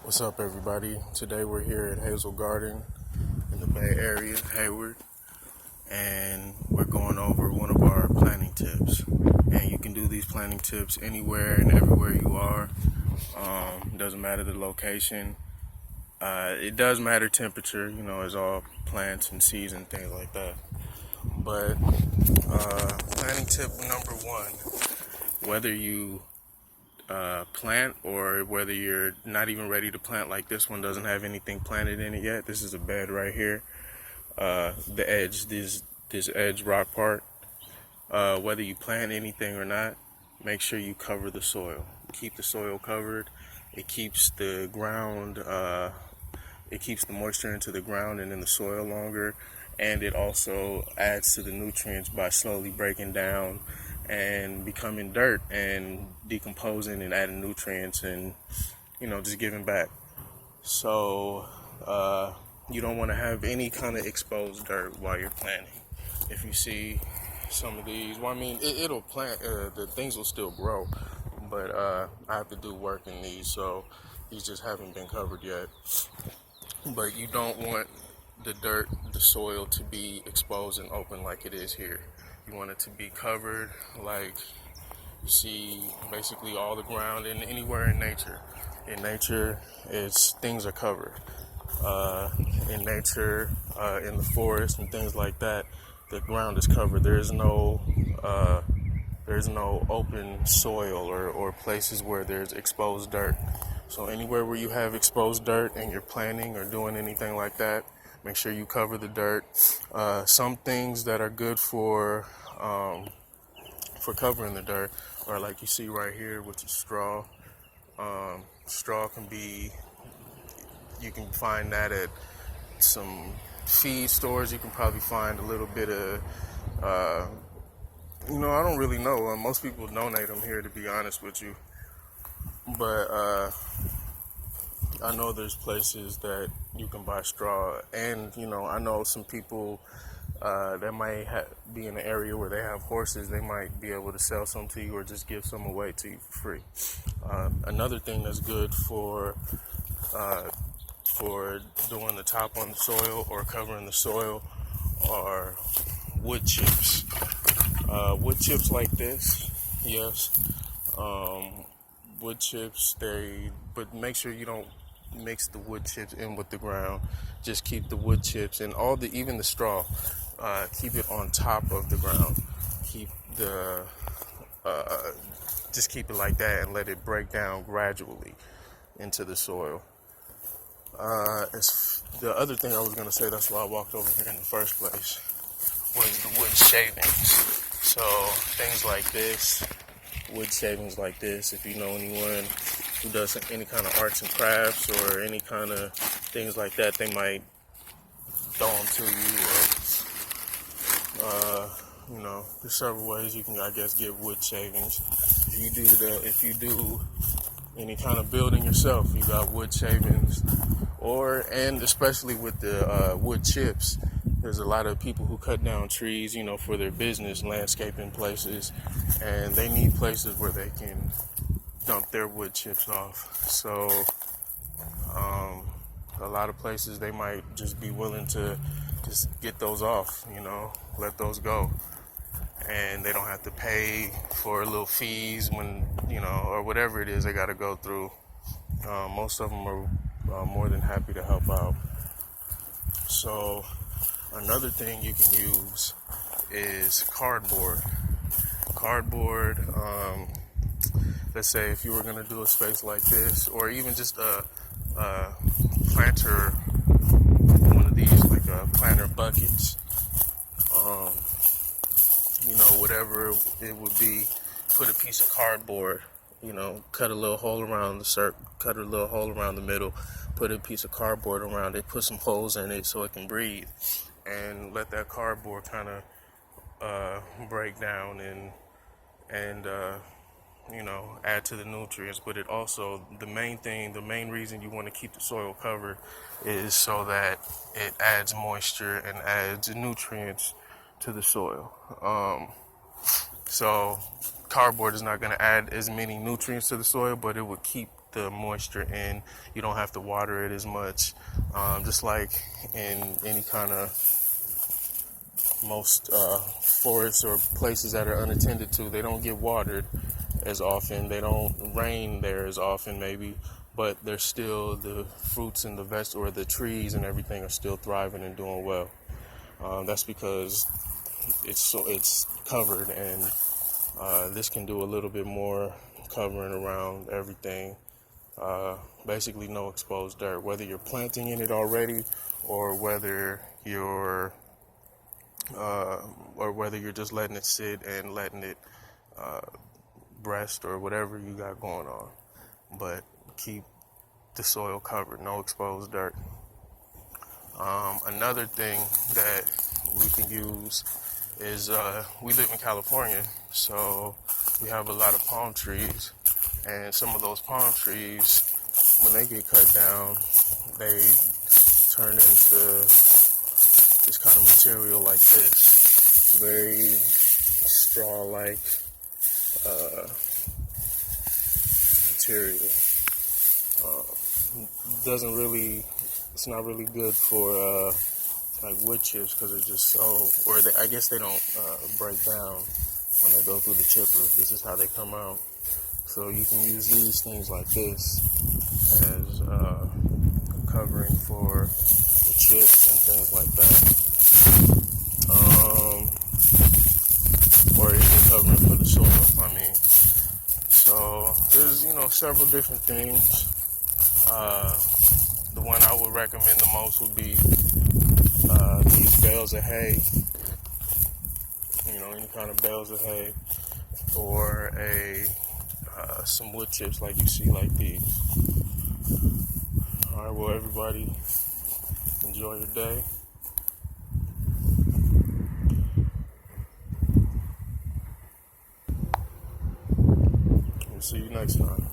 What's up, everybody? Today we're here at Hazel Garden in the Bay Area, Hayward, and we're going over one of our planting tips. And you can do these planting tips anywhere and everywhere you are. Doesn't matter the location. It does matter temperature, as all plants and seeds and things like that. But planting tip number one, whether you plant or whether you're not even ready to plant, like this one doesn't have anything planted in it yet. This is a bed right here. The edge, this edge rock part, whether you plant anything or not, make sure you cover the soil. Keep the soil covered. It keeps the ground, it keeps the moisture into the ground and in the soil longer, and it also adds to the nutrients by slowly breaking down and becoming dirt and decomposing and adding nutrients and just giving back. So you don't want to have any kind of exposed dirt while you're planting. If you see some of these, well, I mean, it'll plant, the things will still grow, but I have to do work in these, so these just haven't been covered yet. But you don't want the dirt, the soil, to be exposed and open like it is here. You want it to be covered, like you see basically all the ground and anywhere in nature. In nature, things are covered. In nature, in the forest and things like that, the ground is covered. There's no open soil or places where there's exposed dirt. So anywhere where you have exposed dirt and you're planting or doing anything like that, make sure you cover the dirt. Some things that are good for covering the dirt are like you see right here, which is straw. Straw you can find that at some feed stores. You can probably find a little bit of, I don't really know. Most people donate them here, to be honest with you. But I know there's places that you can buy straw, and I know some people that might be in an area where they have horses. They might be able to sell some to you or just give some away to you for free. Another thing that's good for doing the top on the soil or covering the soil are wood chips. Wood chips like this, yes. Wood chips, but make sure you don't mix the wood chips in with the ground. Just keep the wood chips and even the straw. Keep it on top of the ground. Just keep it like that and let it break down gradually into the soil. The other thing I was going to say, that's why I walked over here in the first place, was the wood shavings. So things like this, wood shavings like this, if you know anyone who does any kind of arts and crafts or any kind of things like that, they might throw them to you, or there's several ways you can, I guess, get wood shavings. If you do any kind of building yourself, you got wood shavings. And especially with the wood chips, there's a lot of people who cut down trees, for their business, landscaping places, and they need places where they can dump their wood chips off. So a lot of places, they might just be willing to just get those off, let those go. And they don't have to pay for little fees when, or whatever it is they got to go through. Most of them are more than happy to help out. So another thing you can use is cardboard. Let's say if you were going to do a space like this, or even just a planter, one of these, like planter buckets, whatever it would be, put a piece of cardboard, cut a little hole around the middle, put a piece of cardboard around it, put some holes in it so it can breathe, and let that cardboard kind of break down and add to the nutrients. But it also, the main reason you want to keep the soil covered is so that it adds moisture and adds nutrients to the soil. So cardboard is not going to add as many nutrients to the soil, but it would keep the moisture in. You don't have to water it as much. Just like in any kind of most forests or places that are unattended to, they don't get watered as often. They don't rain there as often, maybe, but there's still the fruits and the vegetables, or the trees and everything, are still thriving and doing well. That's because it's covered, and this can do a little bit more covering around everything. Basically, no exposed dirt, whether you're planting in it already, or whether you're just letting it sit and letting it breast or whatever you got going on. But keep the soil covered, no exposed dirt. Another thing that we can use is we live in California, so we have a lot of palm trees, and some of those palm trees, when they get cut down, they turn into this kind of material like this, very straw-like material. It's not really good for like wood chips, because they're just so, I guess they don't break down when they go through the chipper. This is how they come out. So you can use these things like this as covering for the chips and things like that. Or even covering for the soil, I mean. So there's, several different things. The one I would recommend the most would be these bales of hay. Any kind of bales of hay, or some wood chips like you see like these. All right, well, everybody, enjoy your day. We'll see you next time.